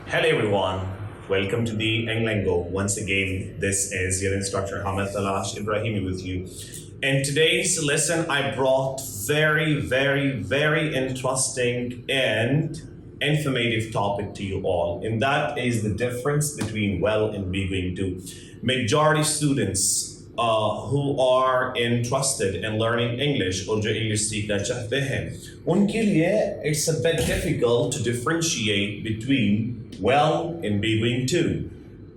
Hello everyone, welcome to the EngLanGo. Once again, this is your instructor Hamid Talash Ibrahimi with you. In today's lesson, I brought very interesting and informative topic to you all, and that is the difference between well and be going to. Majority students who are interested in learning English or जो English सीखना चाहते हैं उनके लिए it's a bit difficult to differentiate between well and be going to.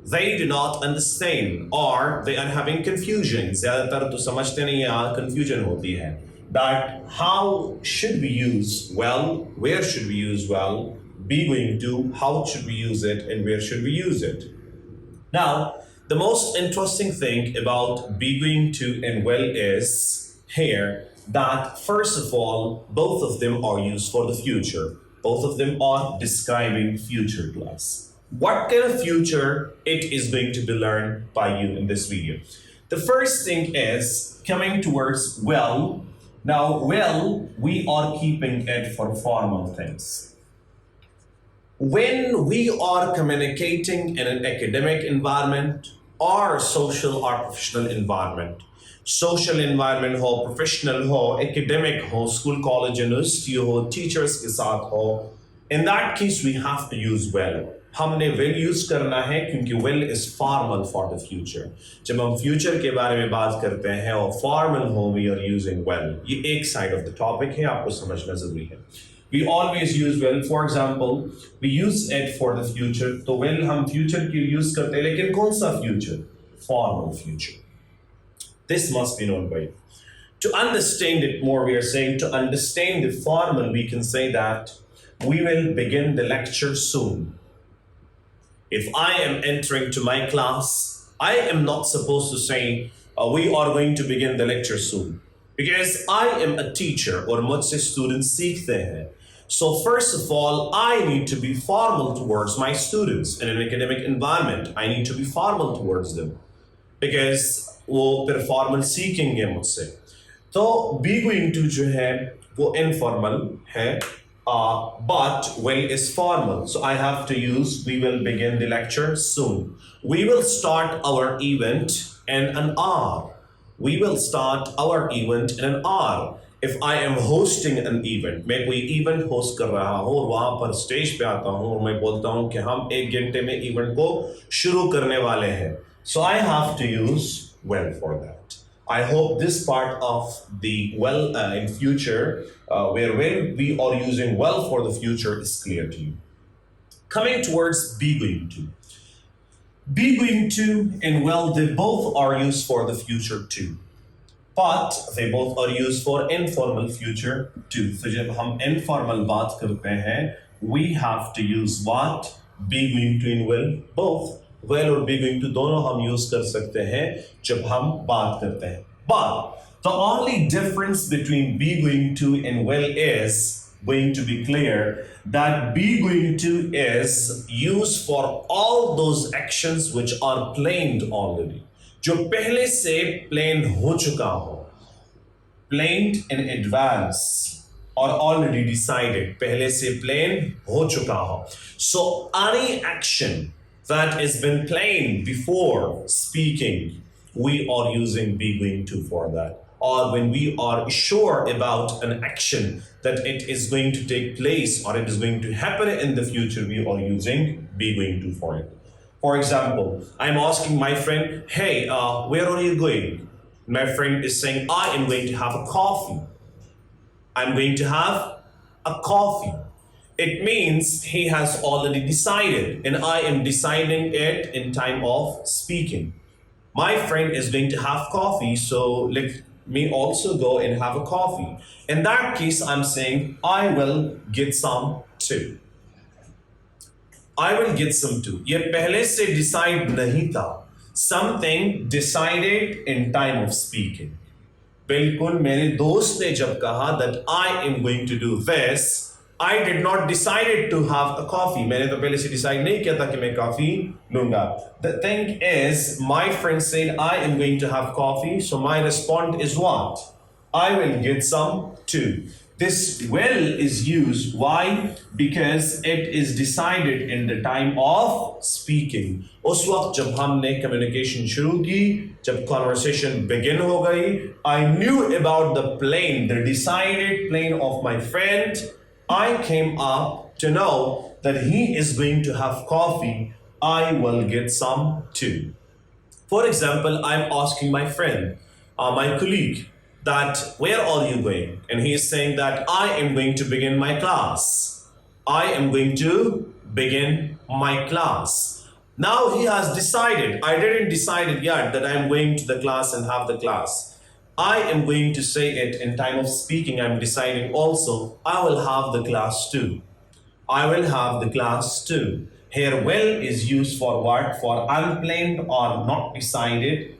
They do not understand or they are having confusion. ज़्यादातर तो समझते नहीं हैं, confusion होती है. That how should we use well, where should we use well, be going to, how should we use it, and where should we use it. Now, the most interesting thing about be going to and well is here that first of all, both of them are used for the future. Both of them are describing future to us. What kind of future it is going to be learned by you in this video. The first thing is coming towards well. Now, well, we are keeping it for formal things. When we are communicating in an academic environment or social or professional environment, social environment ho, professional ho, academic ho, school, college, university ho, teachers के साथ ho, in that case we have to use well. हमने well use करना है क्योंकि well is formal for the future. जब हम future के बारे में बात करते हैं और formal हो, we are using well. ये एक side of the topic है, आपको समझना जरूरी है. We always use well. For example, we use it for the future. तो well हम future के use करते हैं, लेकिन कौन सा future? Formal future. This must be known by you. To understand it more, we are saying to understand the formal, we can say that we will begin the lecture soon. If I am entering to my class, I am not supposed to say we are going to begin the lecture soon. Because I am a teacher और मुझसे students सीखते हैं. So first of all, I need to be formal towards my students in an academic environment. I need to be formal towards them because वो फिर formal सीखेंगे मुझसे. तो be going to जो है वो informal है, but well is formal. So I have to use we will begin the lecture soon. We will start our event in an hour. We will start our event in an hour. If I am hosting an event, मैं कोई event host कर रहा हूँ और वहाँ पर stage पे आता हूँ और मैं बोलता हूँ कि हम 1 घंटे में event को शुरू करने वाले हैं. So I have to use well for that. I hope this part of the well in future, where we are using well for the future is clear to you. Coming towards be going to. Be going to and well, they both are used for the future too. But they both are used for informal future too. So जब हम informal बात करते हैं, we have to use what? Be going to and well, both. Well और be going to दोनों हम use कर सकते हैं जब हम बात करते हैं. But the only difference between be going to and well is going to be clear that be going to is used for all those actions which are planned already. जो पहले से planned हो चुका हो, planned in advance or already decided, पहले से planned हो चुका हो. So any action that has been planned before speaking, we are using be going to for that. Or when we are sure about an action that it is going to take place or it is going to happen in the future, we are using be going to for it. For example, I'm asking my friend, hey, where are you going? My friend is saying, I am going to have a coffee. I'm going to have a coffee. It means he has already decided and I am deciding it in time of speaking. My friend is going to have coffee, so let me also go and have a coffee. In that case, I'm saying I will get some too. I will get some too. ये पहले से decide नहीं था. Something decided in time of speaking. बिल्कुल मेरे दोस्त ने जब कहा that I am going to do this, I did not decided to have a coffee. मैंने तो पहले से decide नहीं किया था कि मैं coffee लूँगा. The thing is, my friend said I am going to have coffee, so my response is what? I will get some too. This will is used. Why? Because it is decided in the time of speaking. उस वक्त जब हमने communication शुरू की, जब conversation begin हो गई, I knew about the plane, the decided plane of my friend. I came up to know that he is going to have coffee. I will get some too. For example, I'm asking my friend, my colleague, that where are you going? And he is saying that I am going to begin my class. I am going to begin my class. Now he has decided. I didn't decide it yet that I am going to the class and have the class. I am going to say it in time of speaking. I'm deciding also I will have the class too. I will have the class too. Here will is used for what? For unplanned or not decided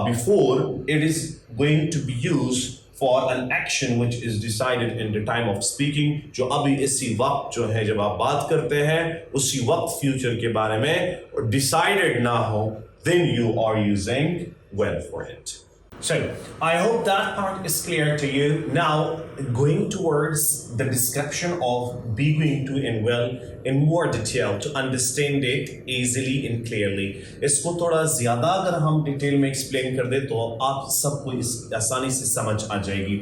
before. It is going to be used for an action which is decided in the time of speaking. जो अभी इसी वक्त जो है जब आप बात करते हैं उसी वक्त future के बारे में और decided ना हो, then you are using will for it. So, I hope that part is clear to you. Now, going towards the description of be going to and will in more detail to understand it easily and clearly. इसको थोड़ा ज़्यादा अगर हम detail में explain कर दे तो आप सबको इस आसानी से समझ आ जाएगी.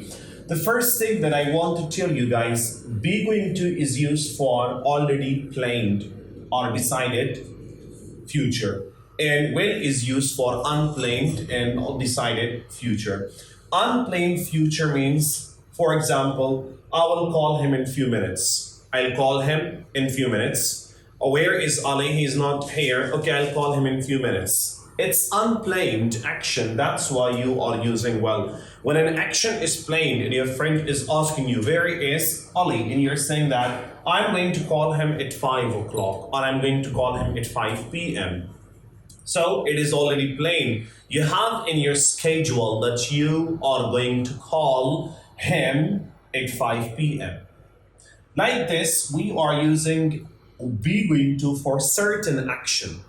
The first thing that I want to tell you guys, be going to is used for already planned or decided future. And will is used for unplanned and undecided future. Unplanned future means, for example, I will call him in few minutes. I'll call him in few minutes. Oh, where is Ali? He's not here. Okay, I'll call him in few minutes. It's unplanned action. That's why you are using will. When an action is planned and your friend is asking you, where is Ali? And you're saying that, I'm going to call him at 5 o'clock or I'm going to call him at 5 p.m. So it is already plain. You have in your schedule that you are going to call him at 5 p.m. Like this, we are using be going to for certain action.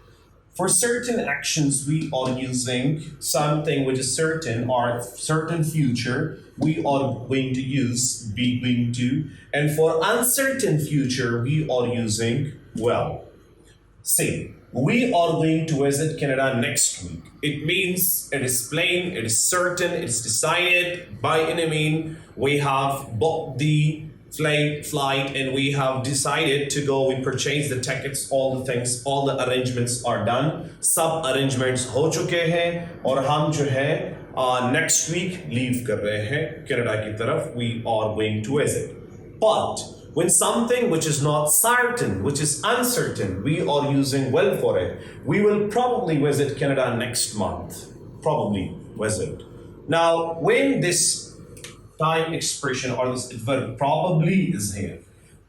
For certain actions, we are using something which is certain or certain future. We are going to use be going to. And for uncertain future, we are using will. See. We are going to visit Canada next week. It means it is plain, it is certain, it is decided by any means. We have booked the flight and we have decided to go. We purchased the tickets, all the things, all the arrangements are done. सब arrangements हो चुके हैं और हम जो है next week leave कर रहे हैं Canada की तरफ. We are going to visit. But when something which is not certain, which is uncertain, we are using will for it. We will probably visit Canada next month. Probably visit. Now, when this time expression or this verb probably is here,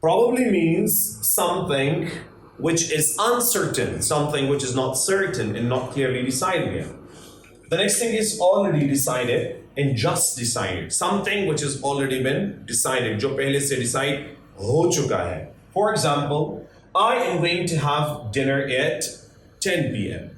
probably means something which is uncertain, something which is not certain and not clearly decided yet. The next thing is already decided and just decided. Something which has already been decided, जो पहले से decide हो चुका है. For example, I am going to have dinner at 10 p.m.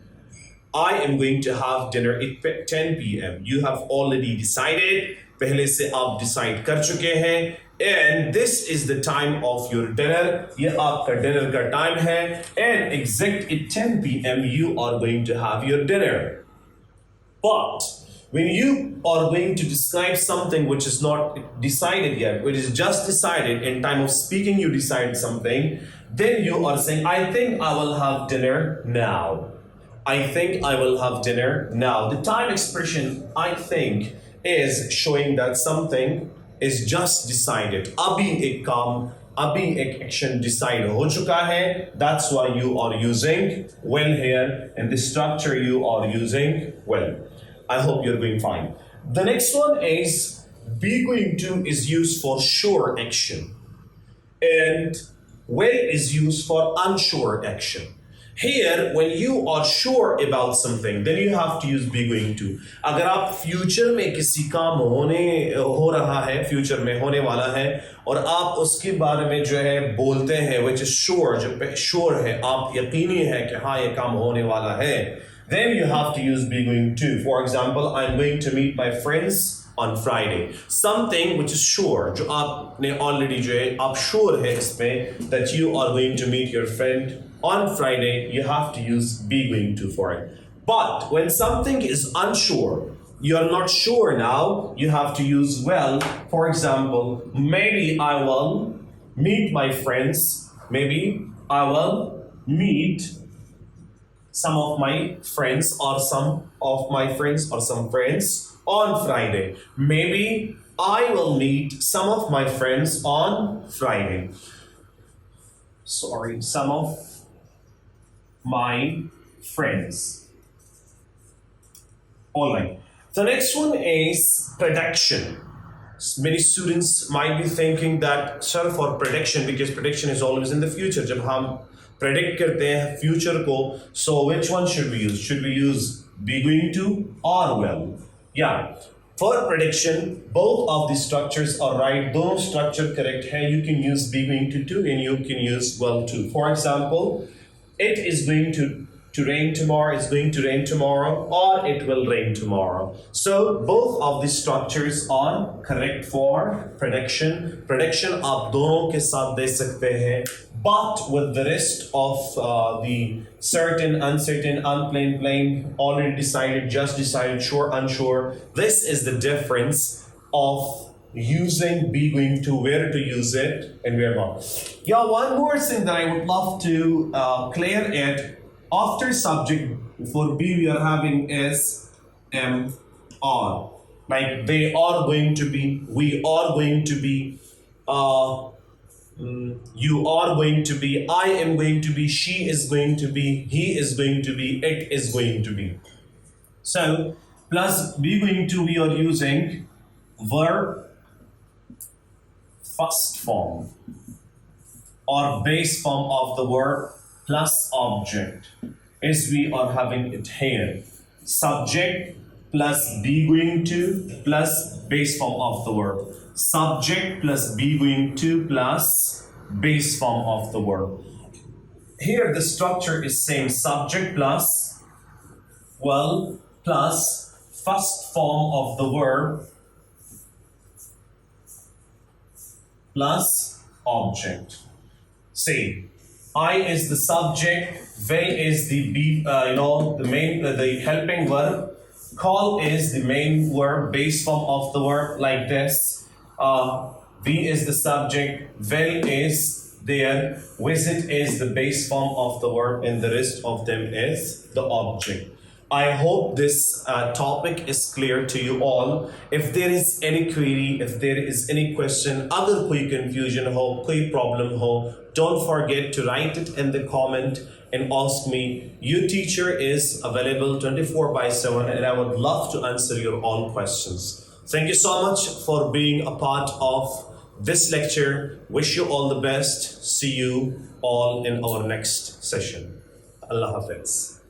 I am going to have dinner at 10 p.m. You have already decided. पहले से आप decide कर चुके हैं. And this is the time of your dinner. ये आपका dinner का time है. And exact at 10 p.m. you are going to have your dinner. But when you are going to describe something which is not decided yet, which is just decided in time of speaking, you decide something, then you are saying, I think I will have dinner now. I think I will have dinner now. The time expression, I think, is showing that something is just decided. अभी एक काम, अभी एक action decide हो चुका है. That's why you are using will here. In the structure, you are using will. I hope you're doing fine. The next one is be going to is used for sure action. And will is used for unsure action. Here, when you are sure about something, then you have to use be going to. अगर आप future में किसी काम हो रहा है, future में होने वाला है, और आप उसके बारे में जो है बोलते हैं, which is sure, जो sure है, आप यकीनी है कि हाँ ये काम होने वाला है, then you have to use be going to. For example, I'm going to meet my friends on Friday. Something which is sure, जो आपने already जो है आप sure है इसमें that you are going to meet your friend on Friday, you have to use be going to for it. But when something is unsure, you're not sure now, you have to use well. For example, maybe I will meet my friends. Maybe I will meet some of my friends or some of my friends or some friends on Friday. Maybe I will meet some of my friends on Friday. Sorry, some of my friends. All right. The next one is prediction. Many students might be thinking that, sir, for prediction, because prediction is always in the future. जब हम predict करते हैं future को, so which one should we use? Should we use be going to or well? Yeah. For prediction, both of the structures are right. दोनों structure correct है. You can use be going to too, and you can use well too. For example, it is going to rain tomorrow, it's going to rain tomorrow, or it will rain tomorrow. So both of the structures are correct for prediction. Prediction आप दोनों के साथ दे सकते हैं, but with the rest of the certain, uncertain, unplain, plain, already decided, just decided, sure, unsure. This is the difference of using be going to, where to use it and where not. Yeah, one more thing that I would love to clear it. After subject for be we are having is are. Like they are going to be, we are going to be, you are going to be, I am going to be, she is going to be, he is going to be, it is going to be. So plus be going to, we are using verb first form or base form of the verb plus object, as we are having it here. Subject plus be going to plus base form of the verb. Subject plus be going to plus base form of the verb. Here the structure is same. Subject plus well plus first form of the verb plus object. Same. I is the subject, will is the the main, the helping verb, call is the main verb, base form of the verb like this. Be is the subject, will is there, visit is the base form of the verb, and the rest of them is the object. I hope this topic is clear to you all. If there is any query, if there is any question, अगर कोई confusion हो, कोई problem हो, don't forget to write it in the comment and ask me. Your teacher is available 24/7 and I would love to answer your all questions. Thank you so much for being a part of this lecture. Wish you all the best. See you all in our next session. Allah Hafiz.